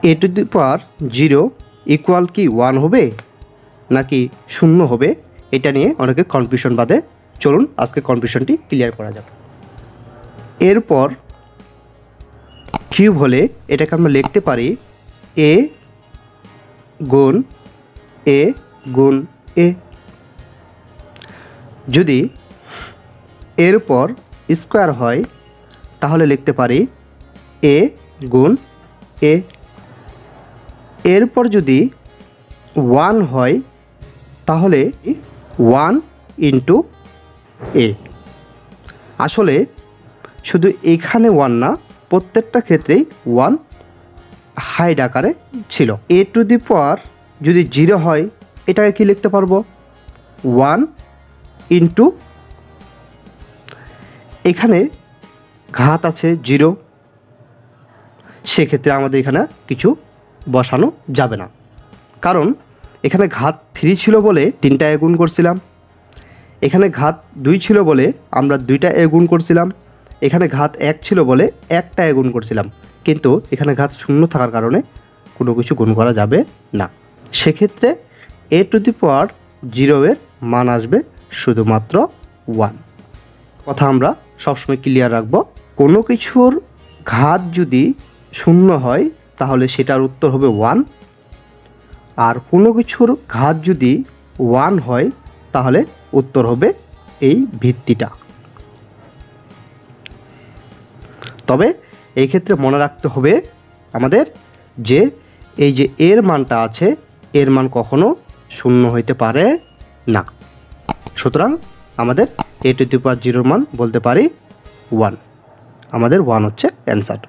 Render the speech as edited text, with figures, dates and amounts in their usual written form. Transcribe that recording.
A to the power 0 equal কি 1 হবে নাকি 0 হবে, এটা নিয়ে অনেকে কনফিউশন বাদে। চলুন আজকে কনফিউশনটি ক্লিয়ার করা যাক। এরপর কিউব হলে এটাকে আমরা লিখতে পারি এ গুণ এ গুণ এ। যদি এর উপর স্কোয়ার হয় তাহলে লিখতে পারি এ গুণ এ। এরপর যদি 1 হয় তাহলে 1 ইন্টু এ। আসলে শুধু এখানে 1 না, প্রত্যেকটা ক্ষেত্রেই 1 হাইড আকারে ছিল। এ টু দি পাওয়ার যদি 0 হয় এটাকে কি লিখতে পারবো 1 ইন্টু, এখানে ঘাত আছে 0, সেক্ষেত্রে আমাদের এখানে কিছু বসানো যাবে না, কারণ এখানে ঘাত 3 ছিল বলে 3টা এ গুণ করছিলাম, এখানে ঘাত 2 ছিল বলে আমরা 2টা এ গুণ করছিলাম, এখানে ঘাত 1 ছিল বলে 1টা এ গুণ করছিলাম, কিন্তু এখানে ঘাত 0 থাকার কারণে কোনো কিছু গুণ করা যাবে না। সেক্ষেত্রে এ টু দি পাওয়ার 0 এর মান আসবে শুধুমাত্র 1। কথা আমরা সবসময় ক্লিয়ার রাখবো, কোনো কিছুর ঘাত যদি 0 হয় তাহলে সেটার উত্তর হবে 1, আর কোনো কিছুর ঘাত যদি 1 হয় তাহলে উত্তর হবে এই ভিত্তিটা। তবে এই ক্ষেত্রে মনে রাখতে হবে আমাদের যে এই যে এর মানটা আছে, এর মান কখনো 0 হইতে পারে না। সুতরাং আমাদের এ টু দি পাওয়ার 0 মান বলতে পারি 1। আমাদের 1 হচ্ছে অ্যান্সার।